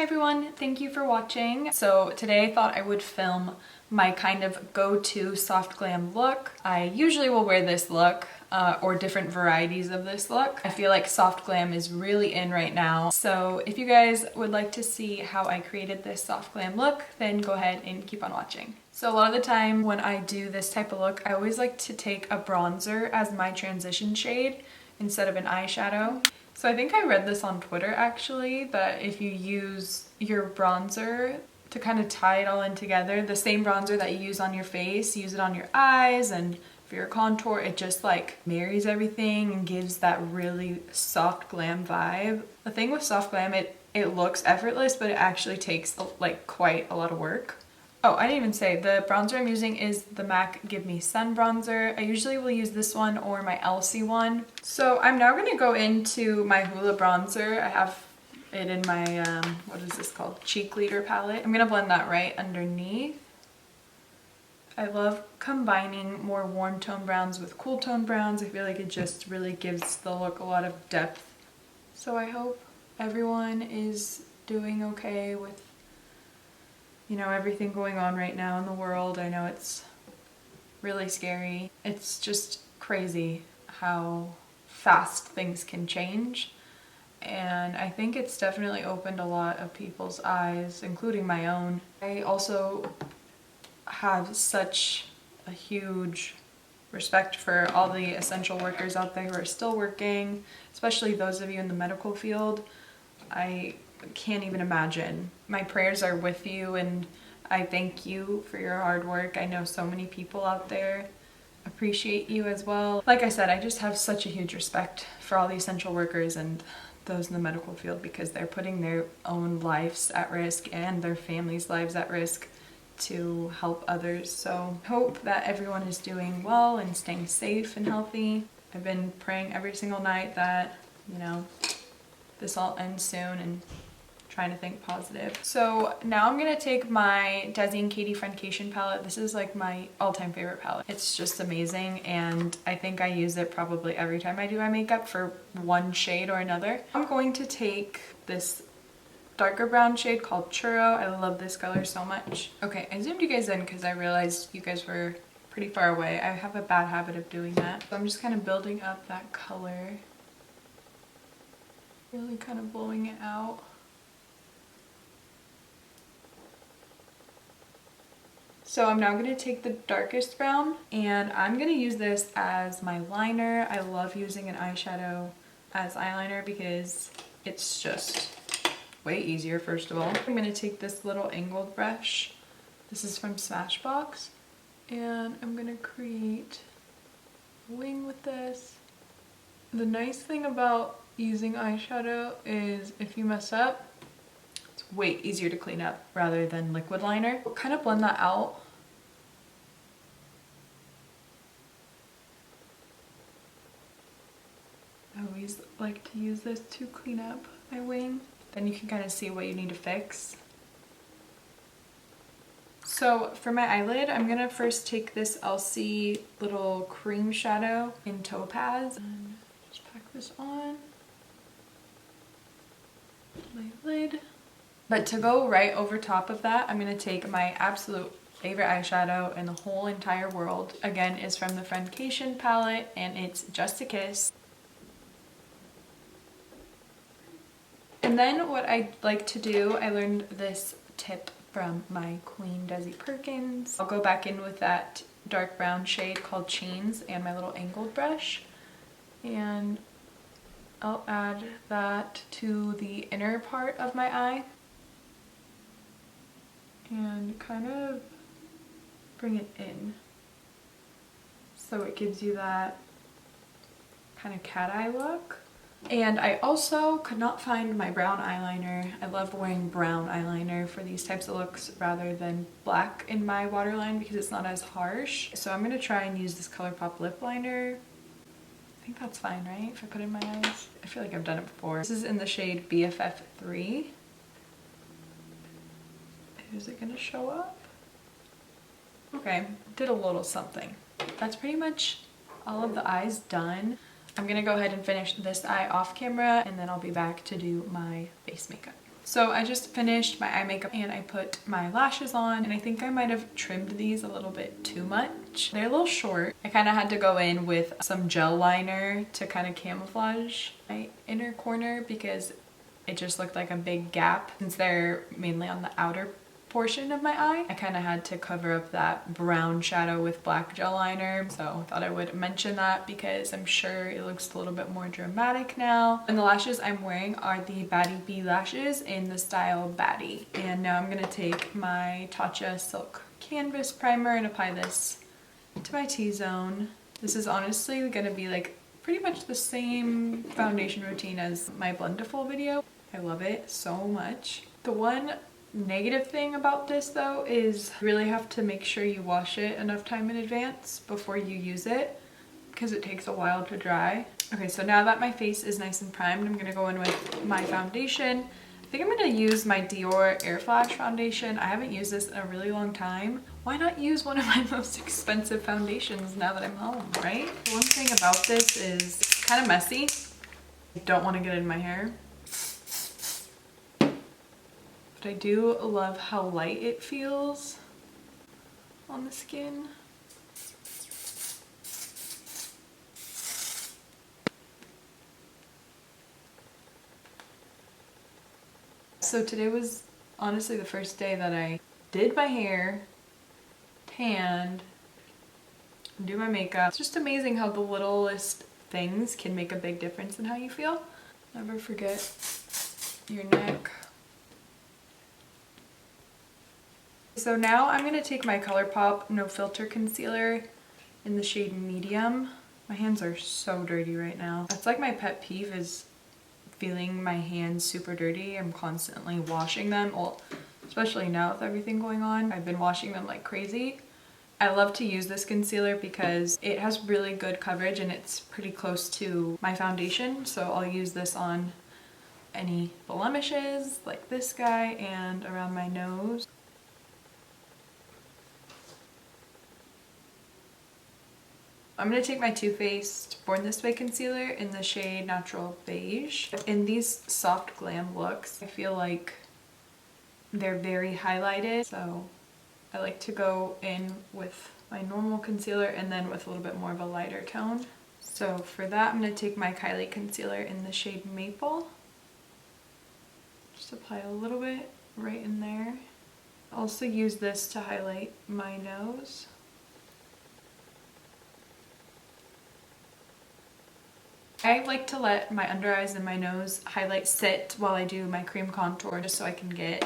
everyone, thank you for watching. So today I thought I would film my kind of go-to soft glam look. I usually will wear this look or different varieties of this look. I feel like soft glam is really in right now. So if you guys would like to see how I created this soft glam look, then go ahead and keep on watching. So a lot of the time when I do this type of look, I always like to take a bronzer as my transition shade instead of an eyeshadow. So I think I read this on Twitter actually, that if you use your bronzer to kind of tie it all in together, the same bronzer that you use on your face, use it on your eyes and for your contour, it just like marries everything and gives that really soft glam vibe. The thing with soft glam, it looks effortless, but it actually takes like quite a lot of work. Oh, I didn't even say, the bronzer I'm using is the MAC Give Me Sun bronzer. I usually will use this one or my Elcie one. So I'm now going to go into my Hoola bronzer. I have it in my, what is this called? Cheek Leader palette. I'm going to blend that right underneath. I love combining more warm tone browns with cool tone browns. I feel like it just really gives the look a lot of depth. So I hope everyone is doing okay with, you know, everything going on right now in the world. I know it's really scary. It's just crazy how fast things can change. And I think it's definitely opened a lot of people's eyes, including my own. I also have such a huge respect for all the essential workers out there who are still working, especially those of you in the medical field. I can't even imagine. My prayers are with you and I thank you for your hard work. I know so many people out there appreciate you as well. Like I said, I just have such a huge respect for all the essential workers and those in the medical field because they're putting their own lives at risk and their families' lives at risk to help others. So I hope that everyone is doing well and staying safe and healthy. I've been praying every single night that, you know, this all ends soon and trying to think positive. So now I'm gonna take my Desi and Katy Friendcation palette. This is like my all-time favorite palette. It's just amazing and I think I use it probably every time I do my makeup for one shade or another. I'm going to take this darker brown shade called Churro. I love this color so much. Okay, I zoomed you guys in because I realized you guys were pretty far away. I have a bad habit of doing that. So I'm just kind of building up that color. Really kind of blowing it out. So I'm now going to take the darkest brown and I'm going to use this as my liner. I love using an eyeshadow as eyeliner because it's just way easier, first of all. I'm going to take this little angled brush. This is from Smashbox. And I'm going to create a wing with this. The nice thing about using eyeshadow is if you mess up, it's way easier to clean up rather than liquid liner. We'll kind of blend that out. I always like to use this to clean up my wing. Then you can kind of see what you need to fix. So for my eyelid, I'm gonna first take this Elcie little cream shadow in Topaz and just pack this on my lid. But to go right over top of that, I'm gonna take my absolute favorite eyeshadow in the whole entire world. Again, is from the Friendcation palette and it's Just a Kiss. And then what I like to do, I learned this tip from my queen Desi Perkins. I'll go back in with that dark brown shade called Chains and my little angled brush. And I'll add that to the inner part of my eye. And kind of bring it in. So it gives you that kind of cat eye look. And I also could not find my brown eyeliner. I love wearing brown eyeliner for these types of looks rather than black in my waterline because it's not as harsh. So I'm gonna try and use this Colourpop Lip Liner. I think that's fine, right? If I put it in my eyes. I feel like I've done it before. This is in the shade BFF3. Is it gonna show up? Okay, did a little something. That's pretty much all of the eyes done. I'm gonna go ahead and finish this eye off camera and then I'll be back to do my face makeup. So I just finished my eye makeup and I put my lashes on, and I think I might have trimmed these a little bit too much. They're a little short. I kind of had to go in with some gel liner to kind of camouflage my inner corner because it just looked like a big gap. Since they're mainly on the outer portion of my eye, I kind of had to cover up that brown shadow with black gel liner. So I thought I would mention that because I'm sure it looks a little bit more dramatic now. And the lashes I'm wearing are the Baddie B lashes in the style Baddie. And now I'm gonna take my Tatcha Silk Canvas Primer and apply this to my T-zone. This is honestly gonna be like pretty much the same foundation routine as my Blendiful video. I love it so much. The one negative thing about this though is you really have to make sure you wash it enough time in advance before you use it because it takes a while to dry. Okay, so now that my face is nice and primed, I'm gonna go in with my foundation. I think I'm gonna use my Dior Airflash foundation. I haven't used this in a really long time. Why not use one of my most expensive foundations now that I'm home, right? The one thing about this is it's kind of messy. I don't want to get it in my hair. But I do love how light it feels on the skin. So today was honestly the first day that I did my hair, tanned, and do my makeup. It's just amazing how the littlest things can make a big difference in how you feel. Never forget your neck. So now I'm going to take my Colourpop No Filter Concealer in the shade Medium. My hands are so dirty right now. That's like my pet peeve, is feeling my hands super dirty. I'm constantly washing them. Well, especially now with everything going on, I've been washing them like crazy. I love to use this concealer because it has really good coverage and it's pretty close to my foundation. So I'll use this on any blemishes like this guy and around my nose. I'm going to take my Too Faced Born This Way concealer in the shade Natural Beige. In these soft glam looks, I feel like they're very highlighted, so I like to go in with my normal concealer and then with a little bit more of a lighter tone. So for that, I'm going to take my Kylie concealer in the shade Maple. Just apply a little bit right in there. I'll also use this to highlight my nose. I like to let my under eyes and my nose highlight sit while I do my cream contour, just so I can get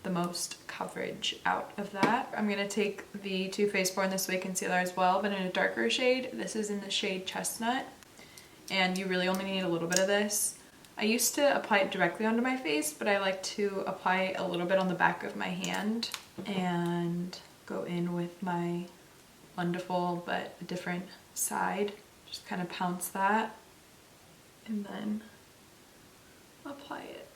the most coverage out of that. I'm going to take the Too Faced Born This Way concealer as well, but in a darker shade. This is in the shade Chestnut, and you really only need a little bit of this. I used to apply it directly onto my face, but I like to apply a little bit on the back of my hand and go in with my Wonderful but a different side. Just kind of pounce that and then apply it.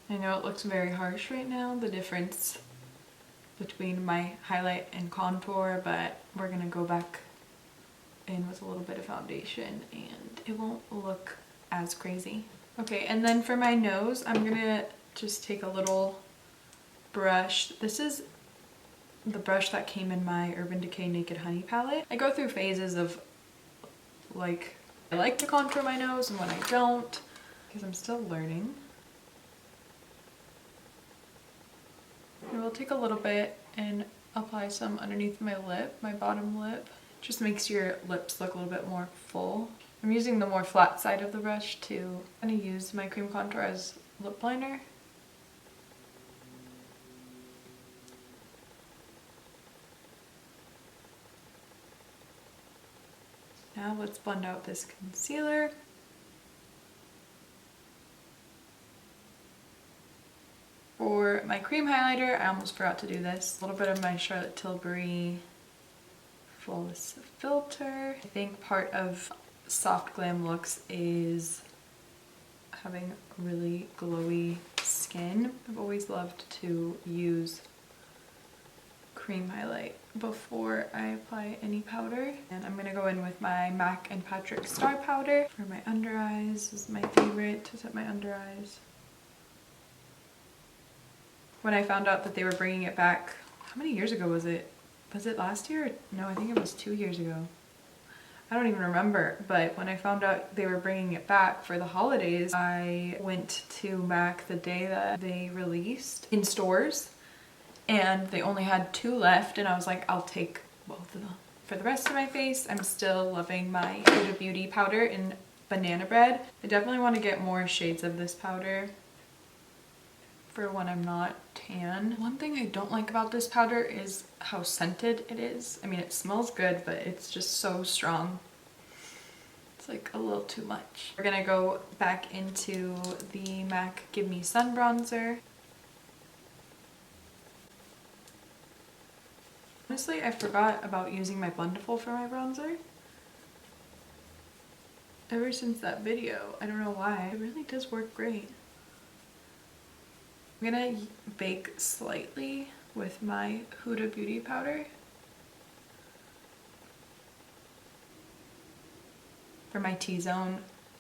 I know it looks very harsh right now, the difference between my highlight and contour, but we're gonna go back in with a little bit of foundation and it won't look as crazy. Okay, and then for my nose, I'm gonna just take a little brush. This is the brush that came in my Urban Decay Naked Honey palette. I go through phases of like, I like to contour my nose and when I don't, because I'm still learning. I will take a little bit and apply some underneath my lip, my bottom lip. Just makes your lips look a little bit more full. I'm using the more flat side of the brush to kind of use my cream contour as lip liner. Now let's blend out this concealer. For my cream highlighter, I almost forgot to do this. A little bit of my Charlotte Tilbury Flawless Filter. I think part of soft glam looks is having really glowy skin. I've always loved to use cream highlight before I apply any powder. And I'm gonna go in with my MAC and Patrick Star powder for my under eyes. This is my favorite to set my under eyes. When I found out that they were bringing it back, how many years ago was it? Was it last year? No, I think it was 2 years ago. I don't even remember, but when I found out they were bringing it back for the holidays, I went to MAC the day that they released in stores, and they only had 2 left, and I was like, I'll take both of them. For the rest of my face, I'm still loving my Huda Beauty powder in Banana Bread. I definitely want to get more shades of this powder for when I'm not tan. One thing I don't like about this powder is how scented it is. I mean, it smells good, but it's just so strong. It's like a little too much. We're gonna go back into the MAC Give Me Sun Bronzer. Honestly, I forgot about using my Blendiful for my bronzer. Ever since that video, I don't know why. It really does work great. I'm gonna bake slightly with my Huda Beauty powder. For my T-zone,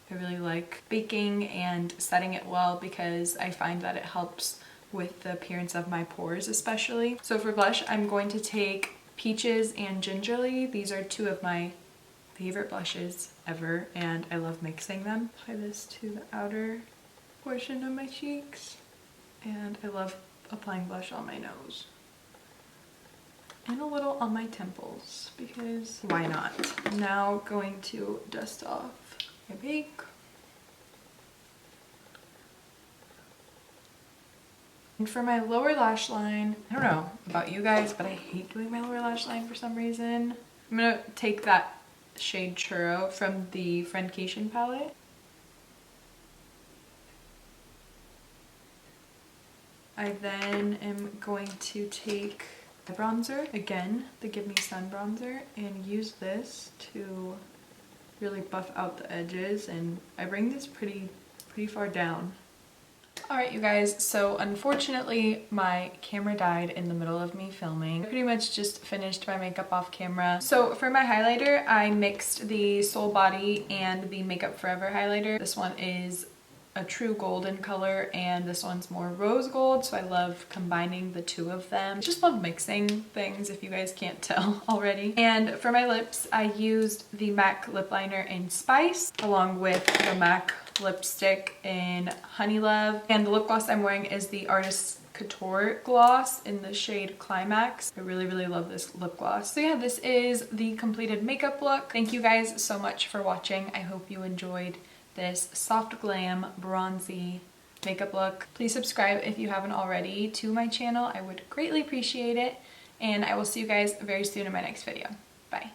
I really like baking and setting it well because I find that it helps with the appearance of my pores especially. So for blush, I'm going to take Peaches and Gingerly. These are 2 of my favorite blushes ever, and I love mixing them. Apply this to the outer portion of my cheeks. And I love applying blush on my nose. And a little on my temples, because why not? I'm now going to dust off my bake. And for my lower lash line, I don't know about you guys, but I hate doing my lower lash line for some reason. I'm gonna take that shade Churro from the Friendcation palette. I then am going to take my bronzer, again, the Give Me Sun bronzer, and use this to really buff out the edges, and I bring this pretty far down. Alright you guys, so unfortunately my camera died in the middle of me filming. I pretty much just finished my makeup off camera. So for my highlighter, I mixed the Soul Body and the Makeup Forever highlighter. This one is a true golden color and this one's more rose gold, so I love combining the 2 of them. I just love mixing things, if you guys can't tell already. And for my lips, I used the MAC lip liner in Spice along with the MAC lipstick in Honeylove, and the lip gloss I'm wearing is the Artist Couture gloss in the shade Climax. I really love this lip gloss. So yeah, this is the completed makeup look. Thank you guys so much for watching. I hope you enjoyed this soft glam bronzy makeup look. Please subscribe if you haven't already to my channel. I would greatly appreciate it, and I will see you guys very soon in my next video.